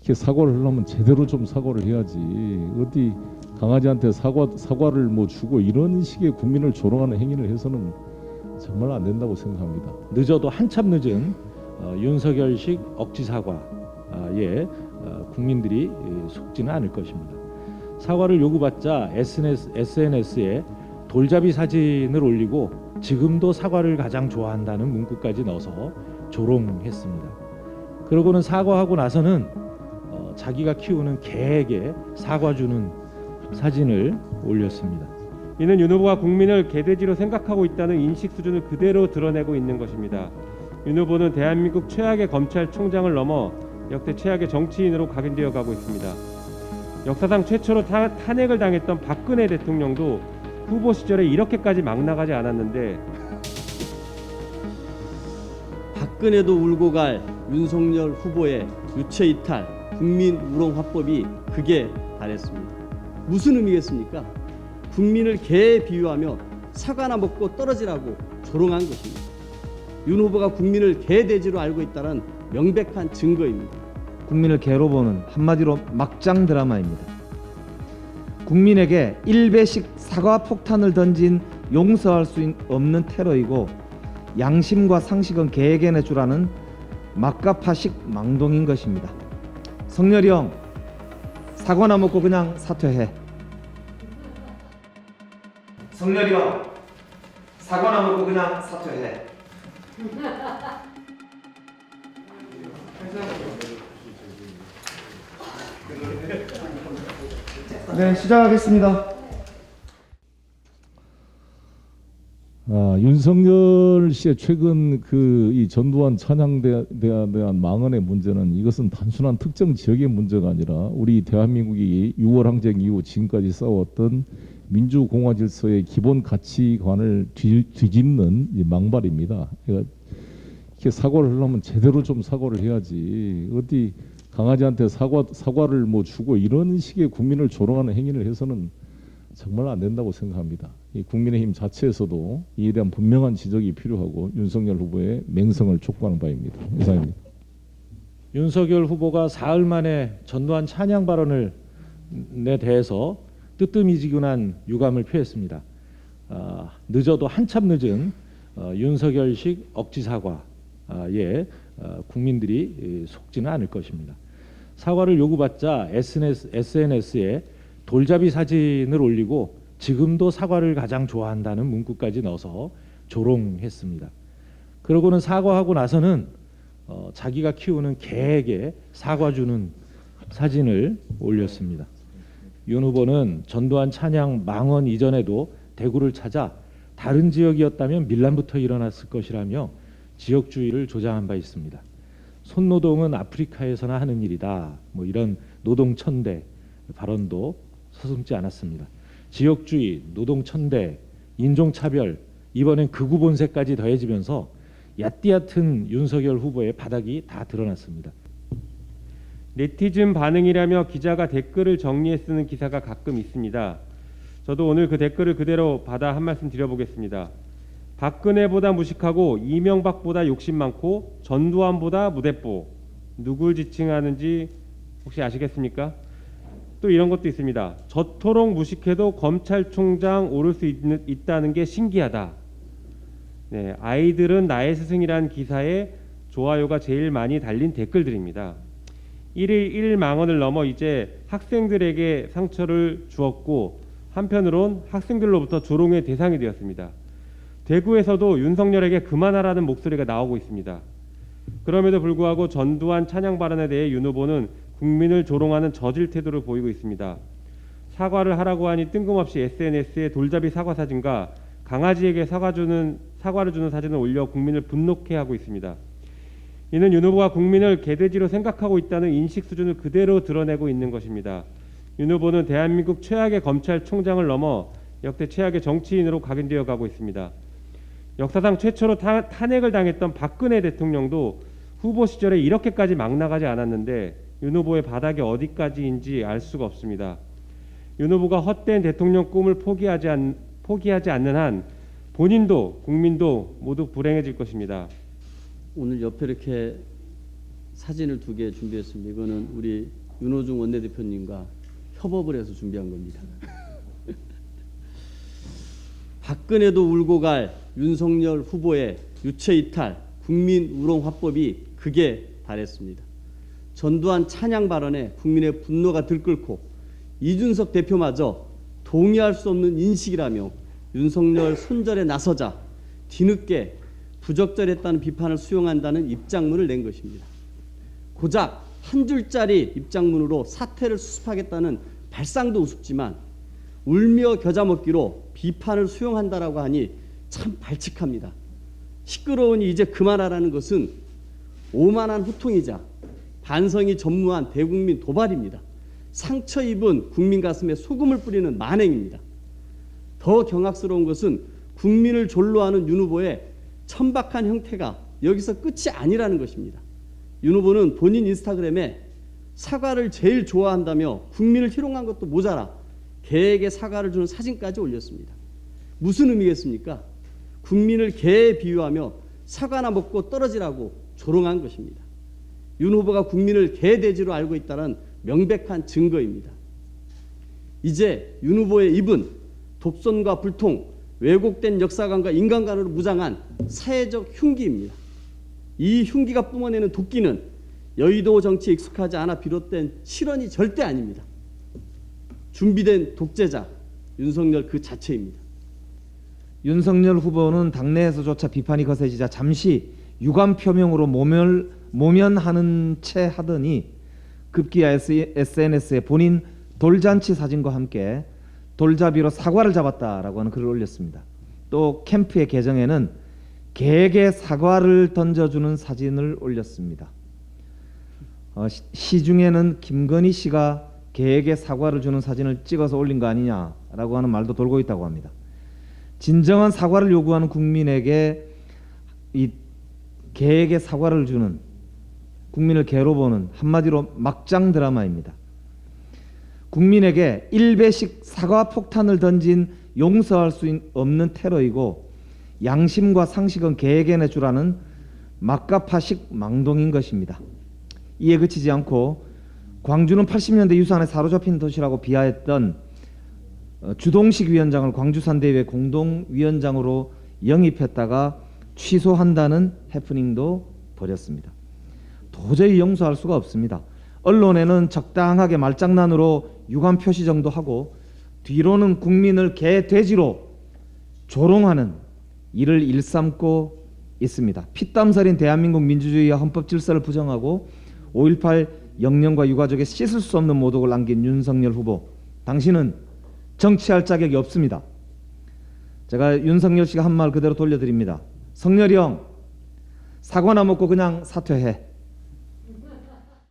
이렇게 사과를 하려면 제대로 좀 사과를 해야지. 어디 강아지한테 사과를 뭐 주고 이런 식의 국민을 조롱하는 행위를 해서는 정말 안 된다고 생각합니다. 늦어도 한참 늦은 윤석열식 억지 사과에 국민들이 속지는 않을 것입니다. 사과를 요구받자 SNS에 돌잡이 사진을 올리고 지금도 사과를 가장 좋아한다는 문구까지 넣어서 조롱했습니다. 그러고는 사과하고 나서는 자기가 키우는 개에게 사과 주는 사진을 올렸습니다. 이는 윤 후보가 국민을 개돼지로 생각하고 있다는 인식 수준을 그대로 드러내고 있는 것입니다. 윤 후보는 대한민국 최악의 검찰총장을 넘어 역대 최악의 정치인으로 각인되어 가고 있습니다. 역사상 최초로 탄핵을 당했던 박근혜 대통령도 후보 시절에 이렇게까지 막 나가지 않았는데 박근혜도 울고 갈 윤석열 후보의 유체 이탈, 국민 우롱 화법이 극에 달했습니다. 무슨 의미겠습니까? 국민을 개에 비유하며 사과나 먹고 떨어지라고 조롱한 것입니다. 윤 후보가 국민을 개돼지로 알고 있다는 명백한 증거입니다. 국민을 개로 보는 한마디로 막장 드라마입니다. 국민에게 1배씩 사과 폭탄을 던진 용서할 수 없는 테러이고 양심과 상식은 개에게 내주라는 막가파식 망동인 것입니다. 성렬이 형, 사과나 먹고 그냥 사퇴해. 성렬이 형, 사과나 먹고 그냥 사퇴해. 네, 시작하겠습니다. 윤석열 씨의 최근 이 전두환 찬양대에 대한 망언의 문제는 이것은 단순한 특정 지역의 문제가 아니라 우리 대한민국이 6월 항쟁 이후 지금까지 싸웠던 민주공화 질서의 기본 가치관을 뒤집는 망발입니다. 그러니까 이렇게 사과를 하려면 제대로 좀 사과를 해야지. 어디 강아지한테 사과를 뭐 주고 이런 식의 국민을 조롱하는 행위를 해서는 정말 안 된다고 생각합니다. 이 국민의힘 자체에서도 이에 대한 분명한 지적이 필요하고 윤석열 후보의 맹성을 촉구하는 바입니다. 이상입니다. 윤석열 후보가 사흘 만에 전두환 찬양 발언에 대해서 뜨뜻미지근한 유감을 표했습니다. 늦어도 한참 늦은 윤석열식 억지 사과에 국민들이 속지는 않을 것입니다. 사과를 요구받자 SNS에 돌잡이 사진을 올리고 지금도 사과를 가장 좋아한다는 문구까지 넣어서 조롱했습니다. 그러고는 사과하고 나서는 자기가 키우는 개에게 사과 주는 사진을 올렸습니다. 윤 후보는 전두환 찬양 망언 이전에도 대구를 찾아 다른 지역이었다면 밀란부터 일어났을 것이라며 지역주의를 조장한 바 있습니다. 손노동은 아프리카에서나 하는 일이다. 뭐 이런 노동천대 발언도 서슴지 않았습니다. 지역주의, 노동천대, 인종차별, 이번엔 극우 본색까지 더해지면서 얕디얕은 윤석열 후보의 바닥이 다 드러났습니다. 네티즌 반응이라며 기자가 댓글을 정리해 쓰는 기사가 가끔 있습니다. 저도 오늘 그 댓글을 그대로 받아 한 말씀 드려보겠습니다. 박근혜보다 무식하고 이명박보다 욕심 많고 전두환보다 무대뽀. 누굴 지칭하는지 혹시 아시겠습니까? 또 이런 것도 있습니다. 저토록 무식해도 검찰총장 오를 수 있다는 게 신기하다. 네, 아이들은 나의 스승이라는 기사에 좋아요가 제일 많이 달린 댓글들입니다. 1일 1일 망언을 넘어 이제 학생들에게 상처를 주었고 한편으론 학생들로부터 조롱의 대상이 되었습니다. 대구에서도 윤석열에게 그만하라는 목소리가 나오고 있습니다. 그럼에도 불구하고 전두환 찬양 발언에 대해 윤 후보는 국민을 조롱하는 저질 태도를 보이고 있습니다. 사과를 하라고 하니 뜬금없이 SNS에 돌잡이 사과 사진과 강아지에게 사과를 주는 사진을 올려 국민을 분노케 하고 있습니다. 이는 윤 후보가 국민을 개돼지로 생각하고 있다는 인식 수준을 그대로 드러내고 있는 것입니다. 윤 후보는 대한민국 최악의 검찰총장을 넘어 역대 최악의 정치인으로 각인되어 가고 있습니다. 역사상 최초로 탄핵을 당했던 박근혜 대통령도 후보 시절에 이렇게까지 막 나가지 않았는데 윤 후보의 바닥이 어디까지인지 알 수가 없습니다. 윤 후보가 헛된 대통령 꿈을 포기하지 않는 한 본인도 국민도 모두 불행해질 것입니다. 오늘 옆에 이렇게 사진을 2개 준비했습니다. 이거는 우리 윤호중 원내대표님과 협업을 해서 준비한 겁니다. 박근혜도 울고 갈 윤석열 후보의 유체이탈, 국민 우롱 화법이 극에 달했습니다. 전두환 찬양 발언에 국민의 분노가 들끓고 이준석 대표마저 동의할 수 없는 인식이라며 윤석열 손절에 나서자 뒤늦게 부적절했다는 비판을 수용한다는 입장문을 낸 것입니다. 고작 한 줄짜리 입장문으로 사태를 수습하겠다는 발상도 우습지만 울며 겨자 먹기로 비판을 수용한다라고 하니 참 발칙합니다. 시끄러우니 이제 그만하라는 것은 오만한 호통이자 반성이 전무한 대국민 도발입니다. 상처 입은 국민 가슴에 소금을 뿌리는 만행입니다. 더 경악스러운 것은 국민을 졸로하는 윤 후보의 천박한 형태가 여기서 끝이 아니라는 것입니다. 윤 후보는 본인 인스타그램에 사과를 제일 좋아한다며 국민을 희롱한 것도 모자라 개에게 사과를 주는 사진까지 올렸습니다. 무슨 의미겠습니까? 국민을 개에 비유하며 사과나 먹고 떨어지라고 조롱한 것입니다. 윤 후보가 국민을 개돼지로 알고 있다는 명백한 증거입니다. 이제 윤 후보의 입은 독선과 불통, 왜곡된 역사관과 인간관으로 무장한 사회적 흉기입니다. 이 흉기가 뿜어내는 도끼는 여의도 정치에 익숙하지 않아 비롯된 실언이 절대 아닙니다. 준비된 독재자 윤석열 그 자체입니다. 윤석열 후보는 당내에서조차 비판이 거세지자 잠시 유감 표명으로 모면하는 채 하더니 급기야 SNS에 본인 돌잔치 사진과 함께 돌잡이로 사과를 잡았다라고 하는 글을 올렸습니다. 또 캠프의 계정에는 개에게 사과를 던져주는 사진을 올렸습니다. 시중에는 김건희 씨가 개에게 사과를 주는 사진을 찍어서 올린 거 아니냐라고 하는 말도 돌고 있다고 합니다. 진정한 사과를 요구하는 국민에게 이 개에게 사과를 주는, 국민을 개로 보는 한마디로 막장 드라마입니다. 국민에게 1배씩 사과 폭탄을 던진 용서할 수 없는 테러이고 양심과 상식은 개에게 내주라는 막가파식 망동인 것입니다. 이에 그치지 않고 광주는 80년대 유산에 사로잡힌 도시라고 비하했던 주동식 위원장을 광주산대회 공동위원장으로 영입했다가 취소한다는 해프닝도 벌였습니다. 도저히 용서할 수가 없습니다. 언론에는 적당하게 말장난으로 유감 표시 정도 하고 뒤로는 국민을 개, 돼지로 조롱하는 일을 일삼고 있습니다. 피땀 서린 대한민국 민주주의와 헌법 질서를 부정하고 5.18 영령과 유가족에 씻을 수 없는 모독을 남긴 윤석열 후보, 당신은 정치할 자격이 없습니다. 제가 윤석열 씨가 한 말 그대로 돌려드립니다. 성렬이 형, 사과나 먹고 그냥 사퇴해.